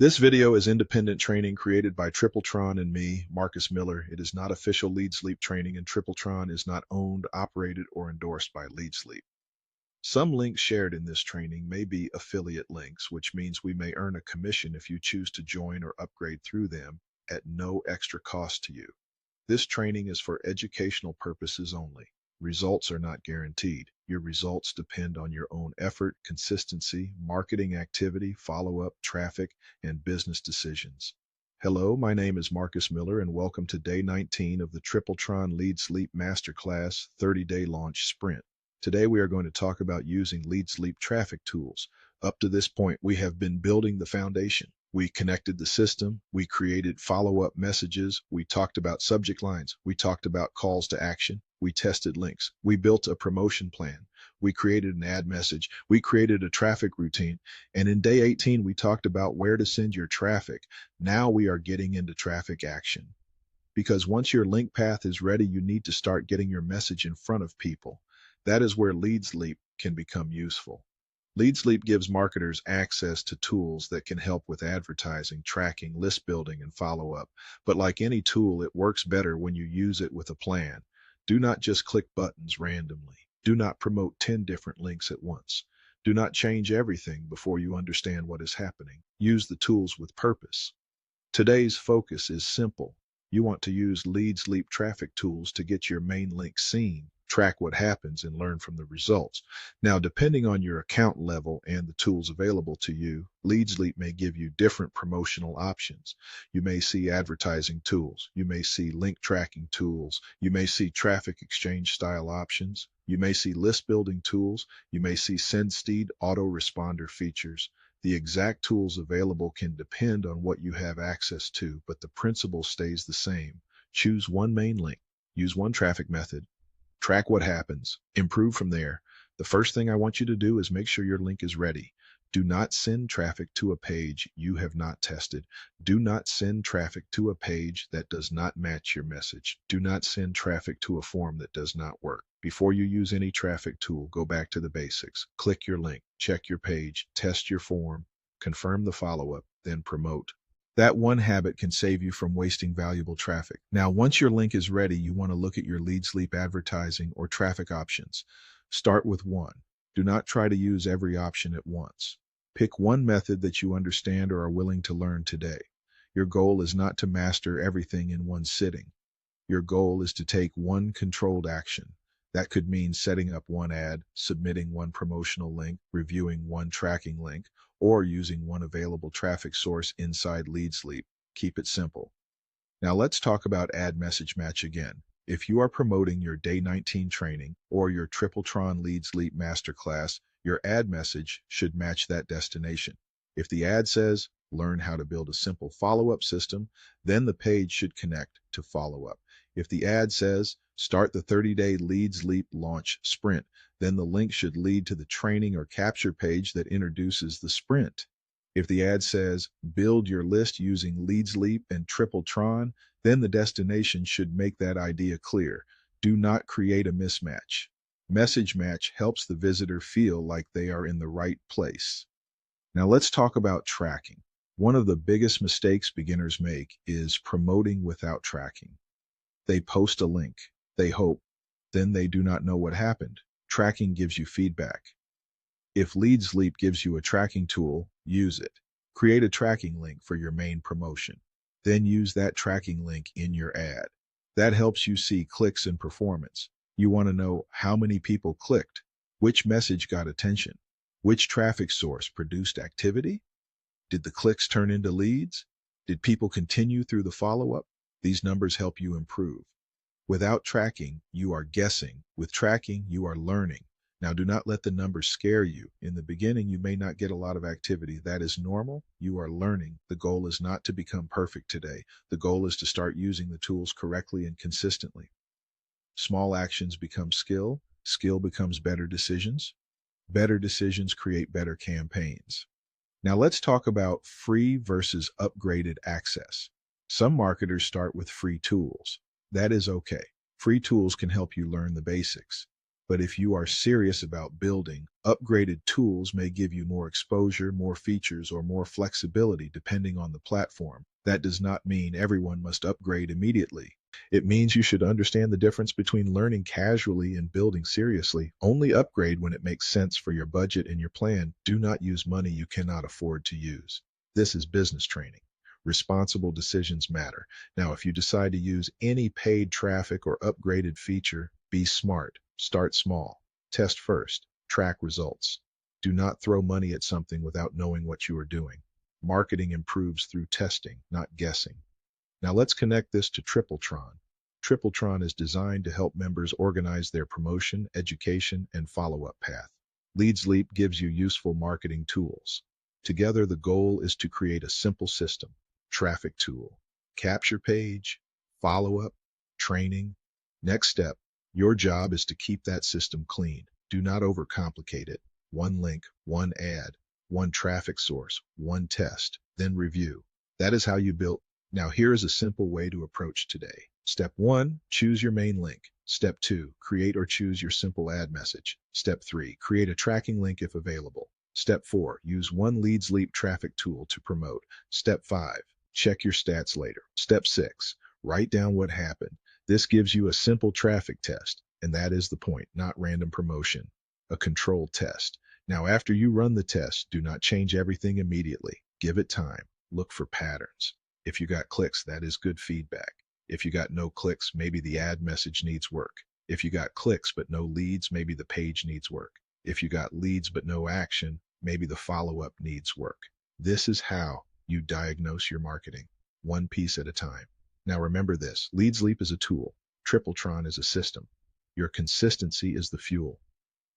This video is independent training created by TripleTron and me, Marcus Miller. It is not official LeadsLeap training, and TripleTron is not owned, operated, or endorsed by LeadsLeap. Some links shared in this training may be affiliate links, which means we may earn a commission if you choose to join or upgrade through them at no extra cost to you. This training is for educational purposes only. Results are not guaranteed. Your results depend on your own effort, consistency, marketing activity, follow-up, traffic, and business decisions. Hello, my name is Marcus Miller, and welcome to Day 19 of the TripleTron LeadsLeap Masterclass 30-Day Launch Sprint. Today we are going to talk about using LeadsLeap traffic tools. Up to this point, we have been building the foundation. We connected the system, we created follow-up messages, we talked about subject lines, we talked about calls to action, we tested links, we built a promotion plan, we created an ad message, we created a traffic routine, and in day 18 we talked about where to send your traffic. Now we are getting into traffic action. Because once your link path is ready, you need to start getting your message in front of people. That is where LeadsLeap can become useful. LeadsLeap gives marketers access to tools that can help with advertising, tracking, list building, and follow-up. But like any tool, it works better when you use it with a plan. Do not just click buttons randomly. Do not promote 10 different links at once. Do not change everything before you understand what is happening. Use the tools with purpose. Today's focus is simple. You want to use LeadsLeap traffic tools to get your main link seen, track what happens, and learn from the results. Now, depending on your account level and the tools available to you, LeadsLeap may give you different promotional options. You may see advertising tools. You may see link tracking tools. You may see traffic exchange style options. You may see list building tools. You may see SendSteed autoresponder features. The exact tools available can depend on what you have access to, but the principle stays the same. Choose one main link. Use one traffic method. Track what happens. Improve from there. The first thing I want you to do is make sure your link is ready. Do not send traffic to a page you have not tested. Do not send traffic to a page that does not match your message. Do not send traffic to a form that does not work. Before you use any traffic tool, go back to the basics. Click your link, check your page, test your form, confirm the follow-up, then promote. That one habit can save you from wasting valuable traffic. Now, once your link is ready, you want to look at your LeadsLeap advertising or traffic options. Start with one. Do not try to use every option at once. Pick one method that you understand or are willing to learn today. Your goal is not to master everything in one sitting. Your goal is to take one controlled action. That could mean setting up one ad, submitting one promotional link, reviewing one tracking link, or using one available traffic source inside LeadsLeap. Keep it simple. Now let's talk about ad message match again. If you are promoting your Day 19 training or your TripleTron LeadsLeap Masterclass, your ad message should match that destination. If the ad says, learn how to build a simple follow-up system, then the page should connect to follow-up. If the ad says, start the 30-day LeadsLeap launch sprint, then the link should lead to the training or capture page that introduces the sprint. If the ad says, build your list using LeadsLeap and TripleTron, then the destination should make that idea clear. Do not create a mismatch. Message match helps the visitor feel like they are in the right place. Now let's talk about tracking. One of the biggest mistakes beginners make is promoting without tracking. They post a link, they hope, then they do not know what happened. Tracking gives you feedback. If LeadsLeap gives you a tracking tool, use it. Create a tracking link for your main promotion. Then use that tracking link in your ad. That helps you see clicks and performance. You want to know how many people clicked, which message got attention, which traffic source produced activity. Did the clicks turn into leads? Did people continue through the follow-up? These numbers help you improve. Without tracking, you are guessing. With tracking, you are learning. Now, do not let the numbers scare you. In the beginning, you may not get a lot of activity. That is normal. You are learning. The goal is not to become perfect today. The goal is to start using the tools correctly and consistently. Small actions become skill. Skill becomes better decisions. Better decisions create better campaigns. Now let's talk about free versus upgraded access. Some marketers start with free tools. That is okay. Free tools can help you learn the basics. But if you are serious about building, upgraded tools may give you more exposure, more features, or more flexibility depending on the platform. That does not mean everyone must upgrade immediately. It means you should understand the difference between learning casually and building seriously. Only upgrade when it makes sense for your budget and your plan. Do not use money you cannot afford to use. This is business training. Responsible decisions matter. Now, if you decide to use any paid traffic or upgraded feature, be smart. Start small. Test first. Track results. Do not throw money at something without knowing what you are doing. Marketing improves through testing, not guessing. Now let's connect this to TripleTron. TripleTron is designed to help members organize their promotion, education, and follow-up path. LeadsLeap gives you useful marketing tools. Together, the goal is to create a simple system. Traffic tool, capture page, follow-up, training. Next step, your job is to keep that system clean. Do not overcomplicate it. One link, one ad, one traffic source, one test, then review. That is how you build. Now here is a simple way to approach today. Step 1, choose your main link. Step 2, create or choose your simple ad message. Step 3, create a tracking link if available. Step 4, use one LeadsLeap traffic tool to promote. Step 5, check your stats later. Step 6, write down what happened. This gives you a simple traffic test, and that is the point, not random promotion, a controlled test. Now, after you run the test, do not change everything immediately. Give it time. Look for patterns. If you got clicks, that is good feedback. If you got no clicks, maybe the ad message needs work. If you got clicks but no leads, maybe the page needs work. If you got leads but no action, maybe the follow-up needs work. This is how you diagnose your marketing, one piece at a time. Now remember this, LeadsLeap is a tool. TripleTron is a system. Your consistency is the fuel.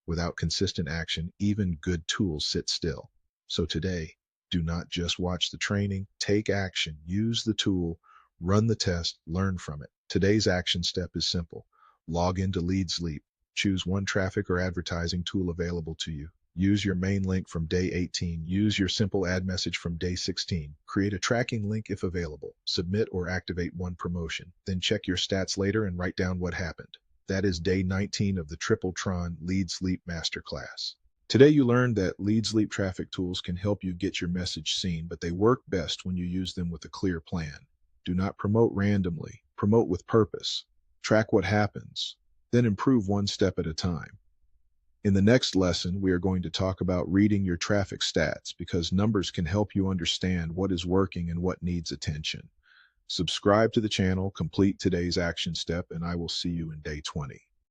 Without consistent action, even good tools sit still. So today, do not just watch the training, take action, use the tool, run the test, learn from it. Today's action step is simple. Log into LeadsLeap. Choose one traffic or advertising tool available to you. Use your main link from day 18. Use your simple ad message from day 16. Create a tracking link if available. Submit or activate one promotion. Then check your stats later and write down what happened. That is day 19 of the TripleTron LeadsLeap Masterclass. Today you learned that LeadsLeap traffic tools can help you get your message seen, but they work best when you use them with a clear plan. Do not promote randomly. Promote with purpose. Track what happens. Then improve one step at a time. In the next lesson, we are going to talk about reading your traffic stats because numbers can help you understand what is working and what needs attention. Subscribe to the channel, complete today's action step, and I will see you in day 20.